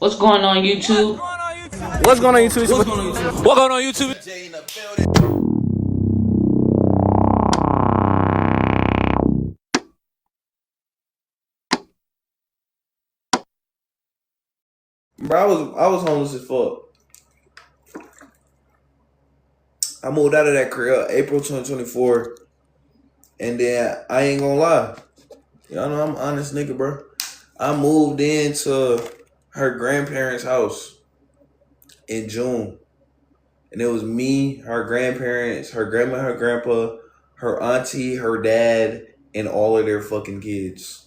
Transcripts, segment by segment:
What's going on, YouTube? What's going on, YouTube? What's going on, YouTube? What going on, YouTube? Bro, I was homeless as fuck. I moved out of that crib April 2024, and then I ain't gonna lie, y'all know I'm an honest nigga, bro. I moved into her grandparents' house in June, and it was me, her grandparents, her grandma, her grandpa, her auntie, her dad, and all of their fucking kids,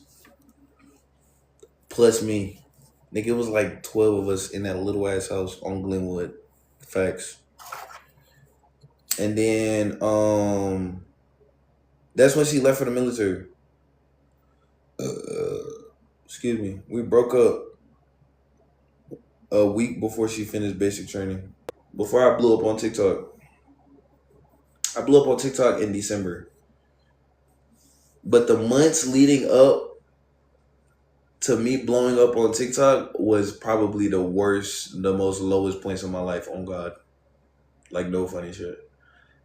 plus me. Nigga, it was like 12 of us in that little ass house on Glenwood. Facts. And then that's when she left for the military. Excuse me. We broke up a week before she finished basic training. Before I blew up on TikTok. I blew up on TikTok in December. But the months leading up to me blowing up on TikTok was probably the worst, the most lowest points of my life, on God. Like, no funny shit.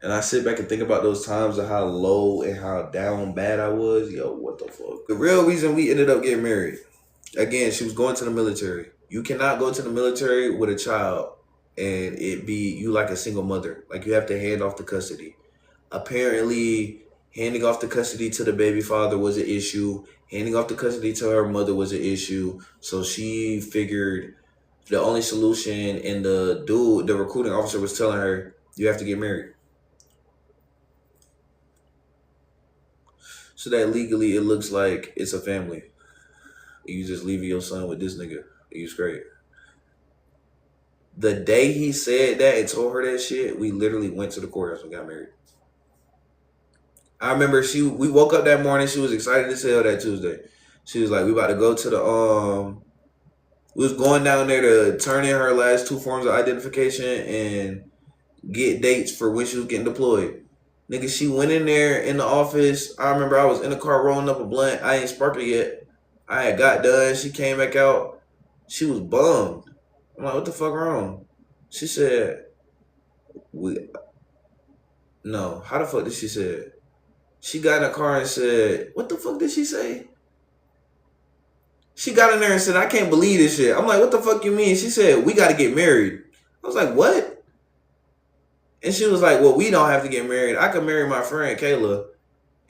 And I sit back and think about those times of how low and how down bad I was. Yo, what the fuck? The real reason we ended up getting married, again, she was going to the military. You cannot go to the military with a child and it be you like a single mother. Like, you have to hand off the custody. Apparently, handing off the custody to the baby father was an issue. Handing off the custody to her mother was an issue. So she figured the only solution, and the recruiting officer was telling her, you have to get married. So that legally it looks like it's a family. You just leaving your son with this nigga. He's great. The day he said that and told her that shit, we literally went to the courthouse and got married. I remember we woke up that morning, she was excited as hell that Tuesday. She was like, we about to go to the we was going down there to turn in her last 2 forms of identification and get dates for when she was getting deployed. Nigga, she went in there in the office. I remember I was in the car rolling up a blunt. I ain't sparked it yet. I had got done. She came back out. She was bummed. I'm like, what the fuck wrong? She said, no. How the fuck did she say it? She got in the car and said, what the fuck did she say? She got in there and said, I can't believe this shit. I'm like, what the fuck you mean? She said, we got to get married. I was like, what? And she was like, well, we don't have to get married. I could marry my friend, Kayla.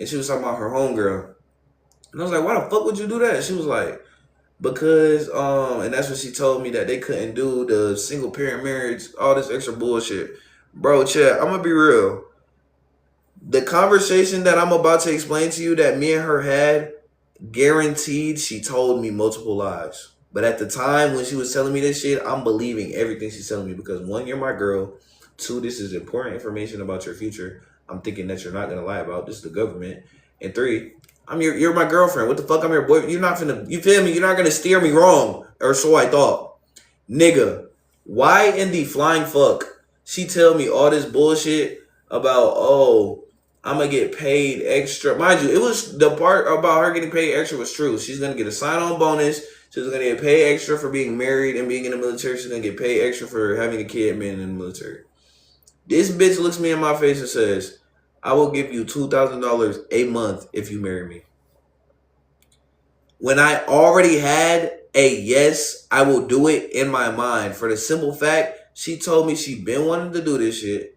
And she was talking about her homegirl. And I was like, why the fuck would you do that? She was like, because, and that's when she told me that they couldn't do the single parent marriage, all this extra bullshit. Bro, chat, I'm going to be real. The conversation that I'm about to explain to you that me and her had, guaranteed she told me multiple lies. But at the time when she was telling me this shit, I'm believing everything she's telling me because 1, you're my girl. 2, this is important information about your future. I'm thinking that you're not gonna lie about. This is the government. And 3, you're my girlfriend. What the fuck? I'm your boyfriend. You're not finna, you feel me? You're not gonna steer me wrong. Or so I thought. Nigga, why in the flying fuck she tell me all this bullshit about, oh, I'm gonna get paid extra. Mind you, it was the part about her getting paid extra was true. She's gonna get a sign-on bonus. She's gonna get paid extra for being married and being in the military. She's gonna get paid extra for having a kid and being in the military. This bitch looks me in my face and says, I will give you $2,000 a month if you marry me. When I already had a yes, I will do it in my mind. For the simple fact, she told me she been wanting to do this shit.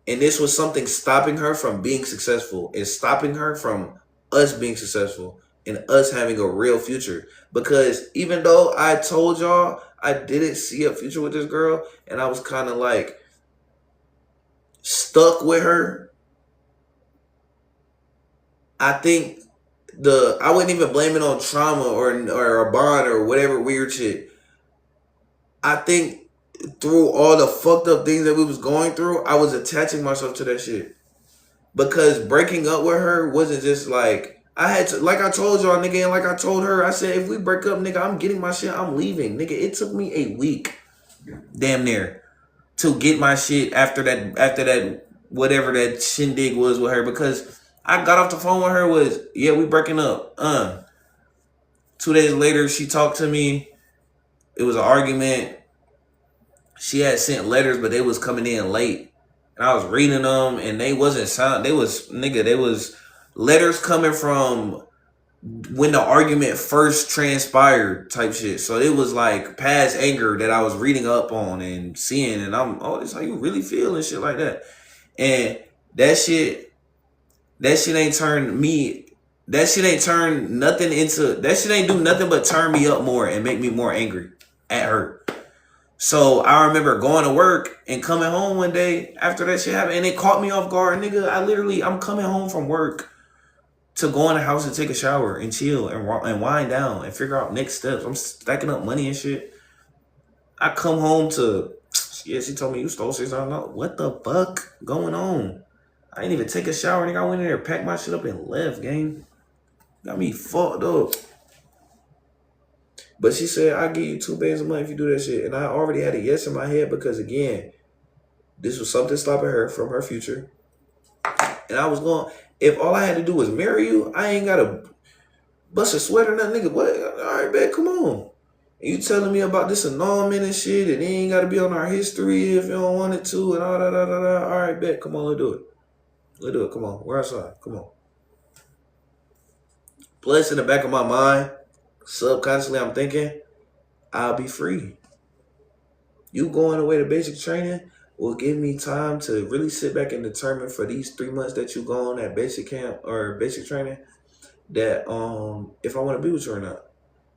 And this was something stopping her from being successful and stopping her from us being successful and us having a real future. Because even though I told y'all I didn't see a future with this girl and I was kind of like stuck with her, I think I wouldn't even blame it on trauma or a bond or whatever weird shit. I think through all the fucked up things that we was going through, I was attaching myself to that shit. Because breaking up with her wasn't just like, I had to, like I told y'all, nigga, and like I told her, I said, if we break up, nigga, I'm getting my shit, I'm leaving. Nigga, it took me a week, damn near, to get my shit after that, whatever that shindig was with her. Because I got off the phone with her yeah, we breaking up. 2 days later, she talked to me. It was an argument. She had sent letters, but they was coming in late. And I was reading them, and they wasn't sound. They was letters coming from when the argument first transpired type shit. So it was like past anger that I was reading up on and seeing, and I'm, oh, this how you really feel and shit like that. And that shit ain't turned me, that shit ain't turned nothing into, that shit ain't do nothing but turn me up more and make me more angry at her. So I remember going to work and coming home one day after that shit happened, and it caught me off guard, nigga. I'm coming home from work to go in the house and take a shower and chill and wind down and figure out next steps. I'm stacking up money and shit. I come home to, yeah, she told me you stole $600. What the fuck going on? I didn't even take a shower, nigga. I went in there, packed my shit up and left, gang. Got me fucked up. But she said, I'll give you $2 a month if you do that shit. And I already had a yes in my head because, again, this was something stopping her from her future. And I was going, if all I had to do was marry you, I ain't got to bust a sweat or nothing, nigga. What? All right, man, come on. And you telling me about this annulment and shit, and it ain't got to be on our history if you don't want it to, and all that. All right, bet. Come on, let's do it. Let's do it. Come on. We're outside. Come on. Plus, in the back of my mind, subconsciously, I'm thinking, I'll be free. You going away to basic training will give me time to really sit back and determine for these 3 months that you go on at basic camp or basic training that if I want to be with you or not.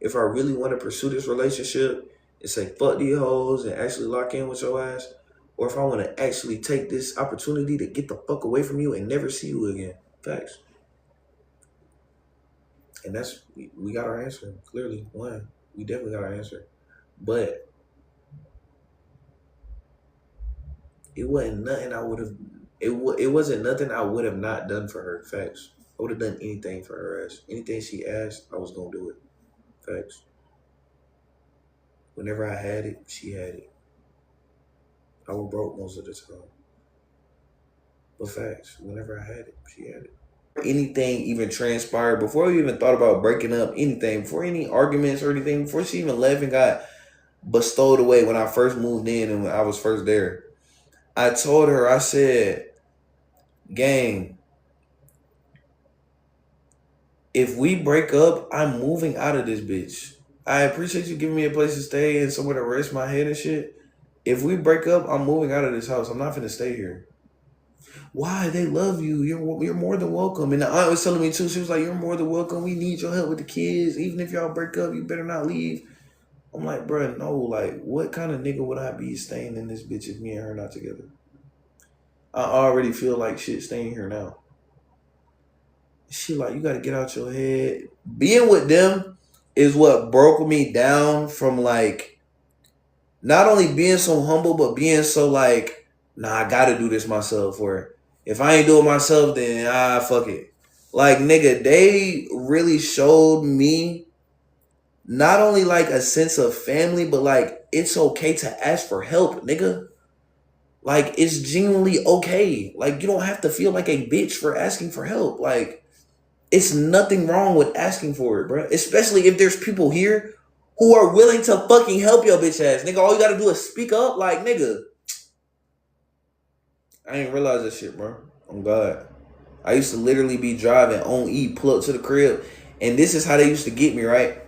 If I really want to pursue this relationship and say fuck these hoes and actually lock in with your ass, or if I want to actually take this opportunity to get the fuck away from you and never see you again. Facts. And that's, we got our answer, clearly. One, we definitely got our answer. But it wasn't nothing I would have, it wasn't nothing I would have not done for her. Facts. I would have done anything for her ass. Anything she asked, I was going to do it. Facts. Whenever I had it, she had it. I was broke most of the time. But facts, whenever I had it, she had it. Anything even transpired, before we even thought about breaking up, anything, before any arguments or anything, before she even left and got bestowed away when I first moved in and when I was first there, I told her, I said, gang, if we break up, I'm moving out of this bitch. I appreciate you giving me a place to stay and somewhere to rest my head and shit. If we break up, I'm moving out of this house. I'm not finna stay here. Why? They love you. You're more than welcome. And the aunt was telling me too, she was like, you're more than welcome. We need your help with the kids. Even if y'all break up, you better not leave. I'm like, bro, no, like, what kind of nigga would I be staying in this bitch if me and her not together? I already feel like shit staying here now. She like, you gotta get out your head. Being with them is what broke me down from like, not only being so humble, but being so like, nah, I gotta do this myself. Or if I ain't do it myself, then fuck it. Like, nigga, they really showed me not only like a sense of family, but like, it's okay to ask for help, nigga. Like, it's genuinely okay. Like, you don't have to feel like a bitch for asking for help. Like, it's nothing wrong with asking for it, bro. Especially if there's people here who are willing to fucking help your bitch ass. Nigga, all you gotta do is speak up. Like, nigga. I ain't realize that shit, bro. Oh, God. I used to literally be driving on E, pull up to the crib. And this is how they used to get me, right?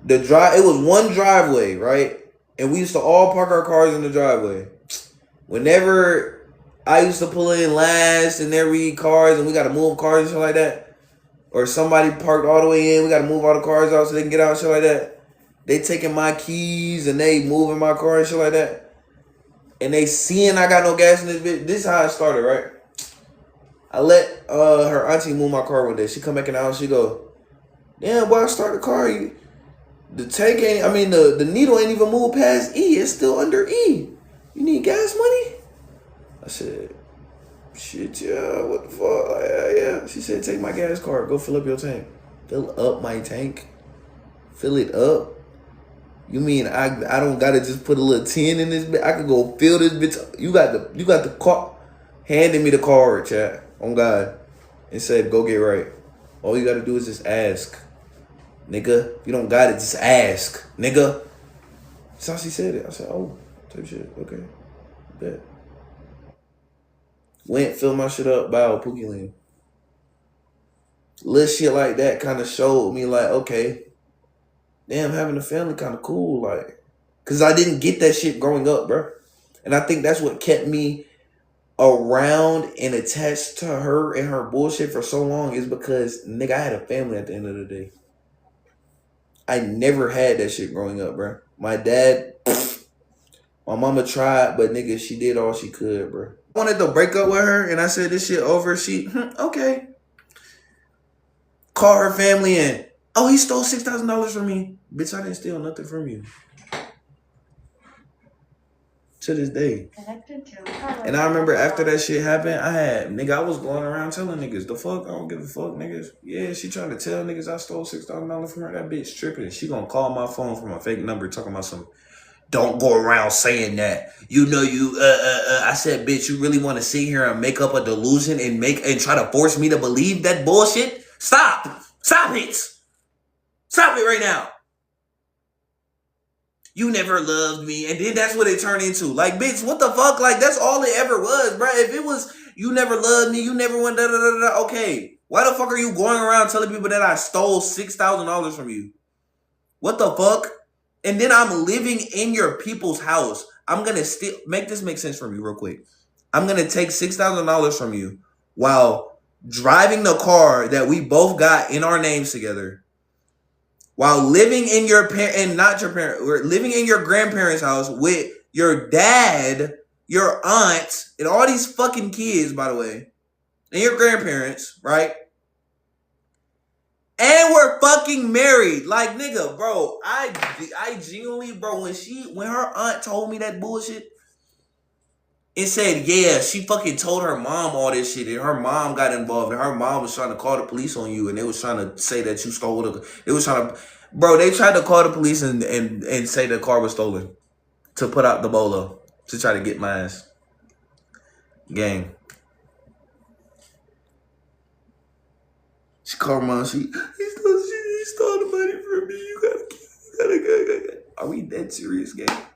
It was one driveway, right? And we used to all park our cars in the driveway. Whenever I used to pull in last and every cars and we got to move cars and shit like that, or somebody parked all the way in, we got to move all the cars out so they can get out and shit like that, they taking my keys and they moving my car and shit like that, and they seeing I got no gas in this bitch. This is how it started, right? I let her auntie move my car one day. She come back in the house, she go, damn, boy, I start the car. The tank ain't, I mean, the needle ain't even moved past E. It's still under E. You need gas money? I said, shit, yeah, what the fuck? Like, yeah. She said, take my gas card. Go fill up your tank. Fill up my tank? Fill it up? You mean I don't gotta just put a little 10 in this bitch? I could go fill this bitch. You got the car. Handing me the card, chat. On God. And said, go get right. All you gotta do is just ask. Nigga, if you don't got it, just ask. Nigga. So she said it. I said, oh, type shit. Okay. Bet. Went, filled my shit up, bow, Pookie Lean. Little shit like that kind of showed me like, okay, damn, having a family kind of cool. Like, because I didn't get that shit growing up, bro. And I think that's what kept me around and attached to her and her bullshit for so long is because, nigga, I had a family at the end of the day. I never had that shit growing up, bro. My dad, my mama tried, but nigga, she did all she could, bro. I wanted to break up with her, and I said this shit over. She, okay. Call her family and, oh, he stole $6,000 from me. Bitch, I didn't steal nothing from you. To this day. And I remember after that shit happened, I was going around telling niggas, the fuck, I don't give a fuck, niggas. Yeah, she trying to tell niggas I stole $6,000 from her. That bitch tripping. She gonna call my phone from a fake number talking about some, don't go around saying that. You know I said, bitch, you really want to sit here and make up a delusion and try to force me to believe that bullshit? Stop. Stop it. Stop it right now. You never loved me. And then that's what it turned into. Like, bitch, what the fuck? Like, that's all it ever was, bro. If it was, you never loved me, you never went da-da-da-da-da, okay. Why the fuck are you going around telling people that I stole $6,000 from you? What the fuck? And then I'm living in your people's house. I'm going to make this make sense for me real quick. I'm going to take $6,000 from you while driving the car that we both got in our names together. While living in your we're living in your grandparents' house with your dad, your aunt, and all these fucking kids, by the way, and your grandparents, right? And we're fucking married. Like, nigga, bro, I genuinely, bro, when her aunt told me that bullshit, it said, yeah, she fucking told her mom all this shit, and her mom got involved, and her mom was trying to call the police on you, and they was trying to say that you stole it. They was trying to, bro, they tried to call the police and say the car was stolen to put out the bolo to try to get my ass. Gang. She called mom, he stole the money from me. You gotta. Are we dead serious, gang?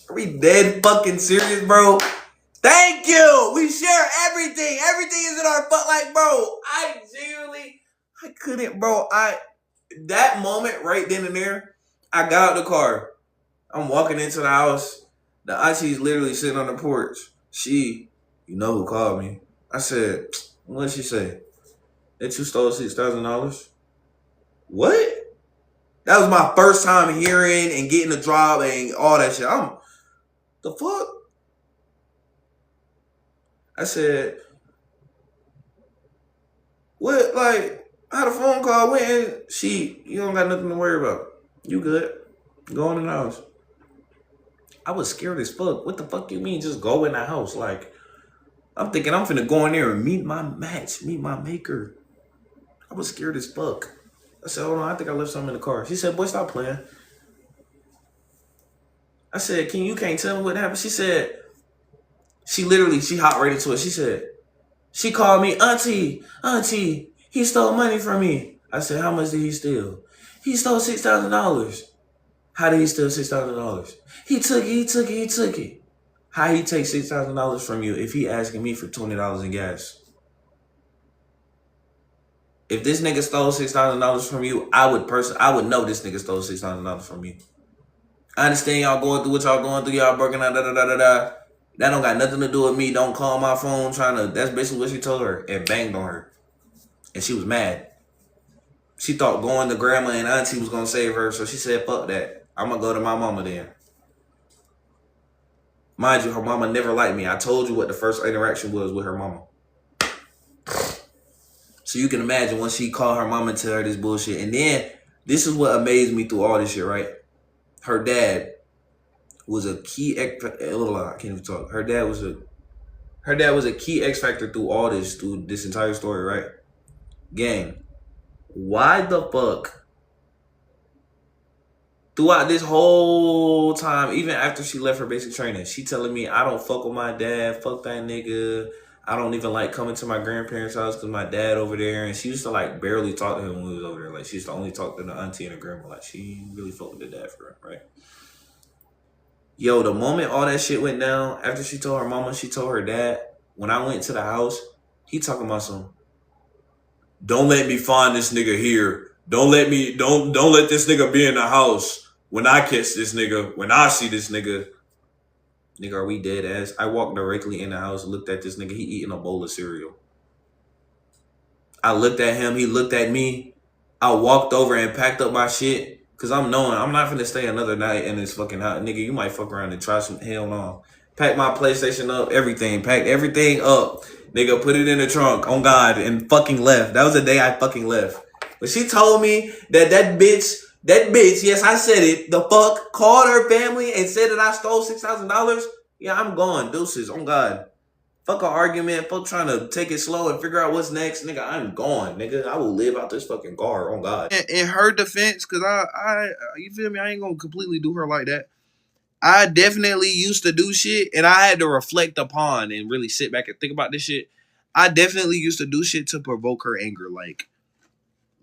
Are we dead fucking serious, bro? Thank you. We share everything. Everything is in our like, bro. I couldn't, bro. That moment right then and there, I got out the car. I'm walking into the house. The auntie's literally sitting on the porch. You know who called me. I said, what did she say? That you stole $6,000? What? That was my first time hearing and getting a job and all that shit. The fuck? I said, what? Like, I had a phone call. You don't got nothing to worry about. You good. Go in the house. I was scared as fuck. What the fuck you mean just go in the house? Like, I'm thinking I'm finna go in there and meet my match, meet my maker. I was scared as fuck. I said, hold on, I think I left something in the car. She said, boy, stop playing. I said, you can't tell me what happened? She said, she hopped right into it. She said, she called me, auntie, he stole money from me. I said, how much did he steal? He stole $6,000. How did he steal $6,000? He took it. How he take $6,000 from you if he asking me for $20 in gas? If this nigga stole $6,000 from you, I would know this nigga stole $6,000 from you. I understand y'all going through what y'all going through. Y'all working out, da-da-da-da-da. That don't got nothing to do with me. Don't call my phone that's basically what she told her and banged on her. And she was mad. She thought going to grandma and auntie was going to save her. So she said, fuck that. I'm going to go to my mama then. Mind you, her mama never liked me. I told you what the first interaction was with her mama. So you can imagine when she called her mama and tell her this bullshit. And then this is what amazed me through all this shit, right? Her dad was a key I can't even talk. Her dad was a key X factor through this entire story, right? Gang, why the fuck throughout this whole time, even after she left her basic training, she telling me I don't fuck with my dad, fuck that nigga, I don't even like coming to my grandparents' house because my dad over there, and she used to like barely talk to him when he was over there. Like she used to only talk to the auntie and the grandma. Like she really fucked with the dad for her, right? Yo, the moment all that shit went down, after she told her mama, she told her dad. When I went to the house, he talking about some. Don't let me find this nigga here. Don't let this nigga be in the house. When I catch this nigga, when I see this nigga, nigga, are we dead ass? I walked directly in the house, looked at this nigga. He eating a bowl of cereal. I looked at him. He looked at me. I walked over and packed up my shit. Cause I'm knowing I'm not finna stay another night in this fucking house. Nigga, you might fuck around and try some. Hell no. Pack my PlayStation up, everything. Packed everything up. Nigga, put it in the trunk. On God. And fucking left. That was the day I fucking left. But she told me that bitch, yes, I said it, the fuck, called her family and said that I stole $6,000. Yeah, I'm gone. Deuces. On God. Fuck an argument. Fuck trying to take it slow and figure out what's next. Nigga, I'm gone. Nigga, I will live out this fucking car. On God. In her defense, because you feel me? I ain't gonna completely do her like that. I definitely used to do shit, and I had to reflect upon and really sit back and think about this shit. I definitely used to do shit to provoke her anger.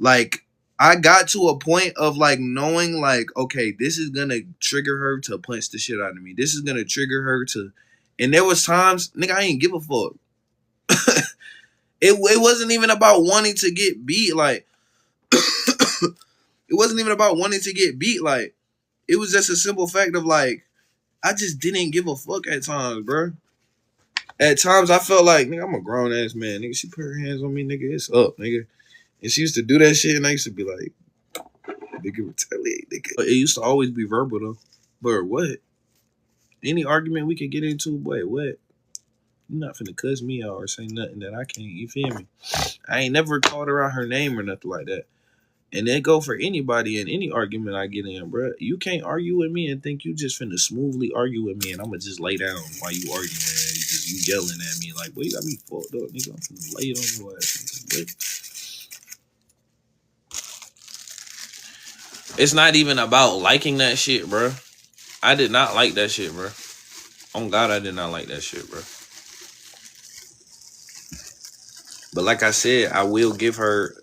Like I got to a point of like knowing like, okay, this is gonna trigger her to punch the shit out of me. This is gonna trigger her to, and there was times, nigga, I ain't give a fuck. It wasn't even about wanting to get beat. Like it wasn't even about wanting to get beat. Like it was just a simple fact of like I just didn't give a fuck at times, bro. At times I felt like, nigga, I'm a grown ass man. Nigga, she put her hands on me, nigga, it's up, nigga. And she used to do that shit, and I used to be like, nigga, retaliate, nigga. But it used to always be verbal though. But what? Any argument we could get into, boy, what? You're not finna cuss me out or say nothing that I can't. You feel me? I ain't never called her out her name or nothing like that. And that go for anybody in any argument I get in, bro. You can't argue with me and think you just finna smoothly argue with me and I'm gonna just lay down while you arguing and you yelling at me like, boy, you got me fucked up, nigga. I'm finna lay it on your ass. It's not even about liking that shit, bro. I did not like that shit, bro. On God, I did not like that shit, bro. But like I said, I will give her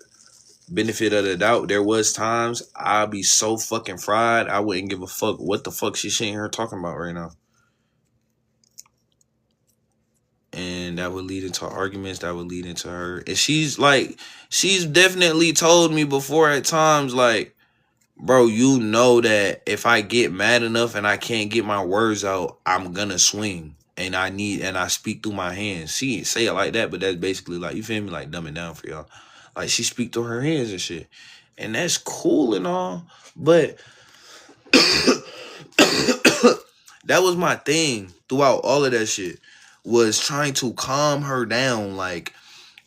benefit of the doubt. There was times I'd be so fucking fried, I wouldn't give a fuck what the fuck she's sitting here talking about right now. And that would lead into arguments. That would lead into her. And she's definitely told me before at times, like, bro, you know that if I get mad enough and I can't get my words out, I'm gonna swing. And I speak through my hands. She didn't say it like that, but that's basically like, you feel me? Like, dumb it down for y'all. Like, she speak through her hands and shit. And that's cool and all. But that was my thing throughout all of that shit. Was trying to calm her down. Like,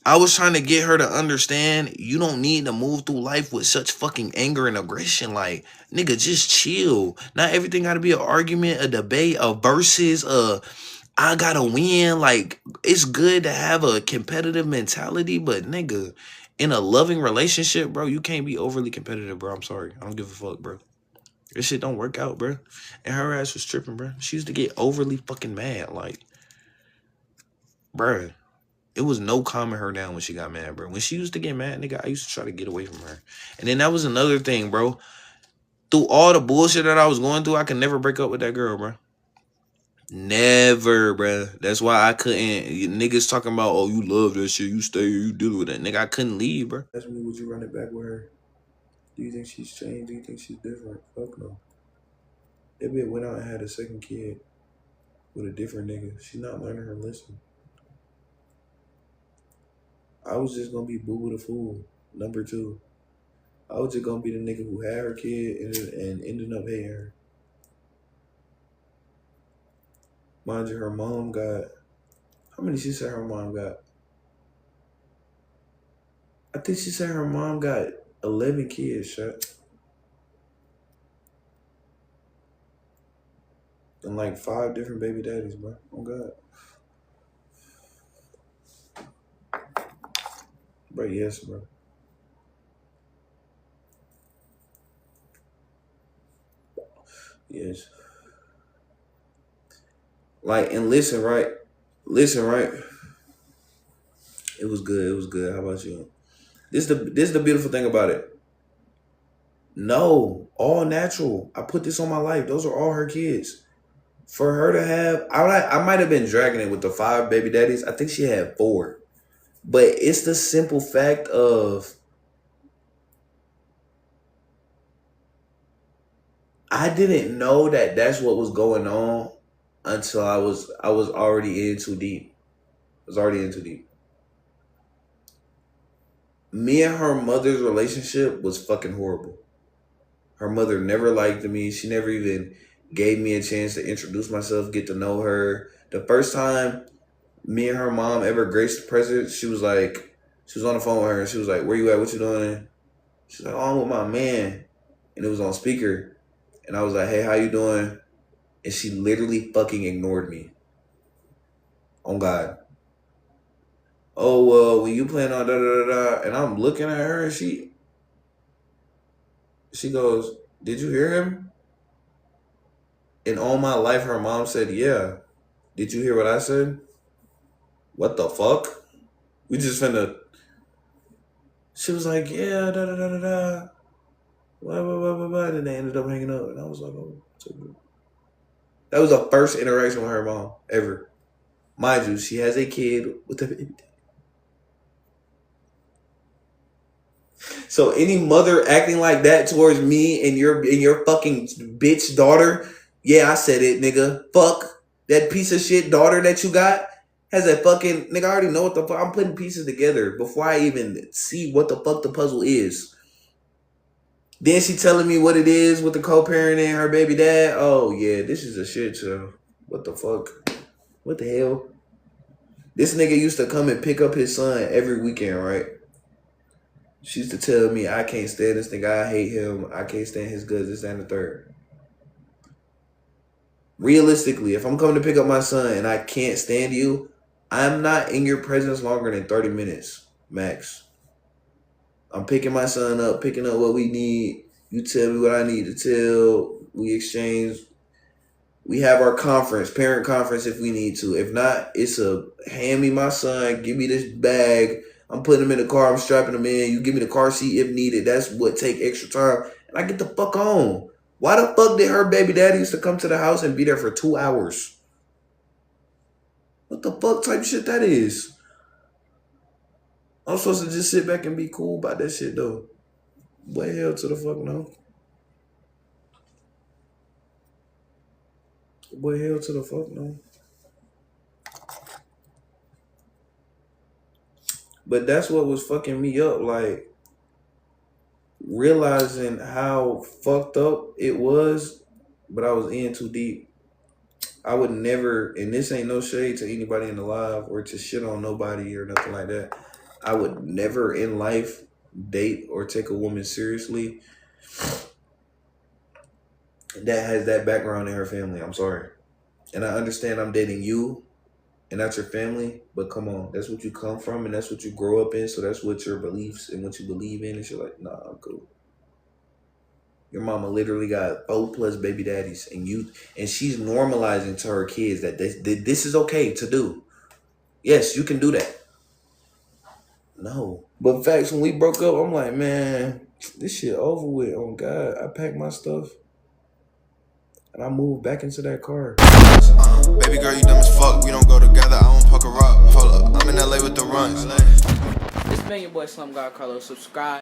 I was trying to get her to understand you don't need to move through life with such fucking anger and aggression. Like, nigga, just chill. Not everything gotta be an argument, a debate, a versus, I gotta win. Like, it's good to have a competitive mentality, but nigga, in a loving relationship, bro, you can't be overly competitive, bro. I'm sorry. I don't give a fuck, bro. This shit don't work out, bro. And her ass was tripping, bro. She used to get overly fucking mad. Like, bro, it was no calming her down when she got mad, bro. When she used to get mad, nigga, I used to try to get away from her. And then that was another thing, bro. Through all the bullshit that I was going through, I could never break up with that girl, bro. Never, bro. That's why I couldn't. Niggas talking about, oh, you love that shit. You stay here. You deal with that. Nigga, I couldn't leave, bro. Ask me, would you run it back with her? Do you think she's changed? Do you think she's different? Fuck no. That bitch went out and had a second kid with a different nigga. She not learning her lesson. I was just gonna be Boo the Fool, number 2. I was just gonna be the nigga who had her kid and ended up hating her. Mind you, her mom got, how many she said her mom got? I think she said her mom got 11 kids, shut. And like 5 different baby daddies, bro. Oh God. Bro, yes, bro. Yes. Like, and listen, right? Listen, right? It was good. It was good. How about you? This is the beautiful thing about it. No, all natural. I put this on my life. Those are all her kids. For her to have, I might have been dragging it with the 5 baby daddies. I think she had 4. But it's the simple fact of I didn't know that that's what was going on until I was already in too deep. I was already in too deep. Me and her mother's relationship was fucking horrible. Her mother never liked me. She never even gave me a chance to introduce myself, get to know her. The first time me and her mom ever graced the presence, she was on the phone with her and she was like, "Where you at? What you doing?" She's like, "Oh, I'm with my man." And it was on speaker. And I was like, "Hey, how you doing?" And she literally fucking ignored me. On God. "Oh, well, when you plan on da-da-da-da." And I'm looking at her and she goes, "Did you hear him?" And all my life, her mom said, "Yeah." "Did you hear what I said?" "What the fuck?" We just finna. She was like, "Yeah, da-da-da-da-da. Blah, blah, blah, blah, blah." And then they ended up hanging up. And I was like, "Oh, so good." That was the first interaction with her mom ever. Mind you, she has a kid with a baby. So any mother acting like that towards me and your fucking bitch daughter, yeah, I said it, nigga. Fuck that piece of shit daughter that you got has a fucking nigga. I already know what the fuck. I'm putting pieces together before I even see what the fuck the puzzle is. Then she telling me what it is with the co-parenting her baby dad. Oh yeah, this is a shit show. What the fuck? What the hell? This nigga used to come and pick up his son every weekend, right? She used to tell me, "I can't stand this nigga. I hate him. I can't stand his guts, this, and the third." Realistically, if I'm coming to pick up my son and I can't stand you, I'm not in your presence longer than 30 minutes, max. I'm picking my son up, picking up what we need. You tell me what I need to tell. We exchange. We have our conference, parent conference if we need to. If not, it's a hand me my son, give me this bag. I'm putting him in the car, I'm strapping him in. You give me the car seat if needed. That's what take extra time. And I get the fuck on. Why the fuck did her baby daddy used to come to the house and be there for 2 hours? What the fuck type of shit that is? I'm supposed to just sit back and be cool about that shit though. Boy, hell to the fuck no. Boy, hell to the fuck no. But that's what was fucking me up, like realizing how fucked up it was, but I was in too deep. I would never, and this ain't no shade to anybody in the live or to shit on nobody or nothing like that. I would never in life date or take a woman seriously that has that background in her family. I'm sorry. And I understand I'm dating you and not your family, but come on, that's what you come from and that's what you grow up in, so that's what your beliefs and what you believe in, and you're like, nah, I'm cool. Your mama literally got 4+ baby daddies, and she's normalizing to her kids that this is okay to do. Yes, you can do that. No. But facts, when we broke up, I'm like, man, this shit over with. Oh God, I packed my stuff and I moved back into that car. Baby girl, you dumb as fuck. We don't go together. I won't fuck a rock. Hold up, I'm in LA with the runs. It's been your boy Slum God Carlos. Subscribe.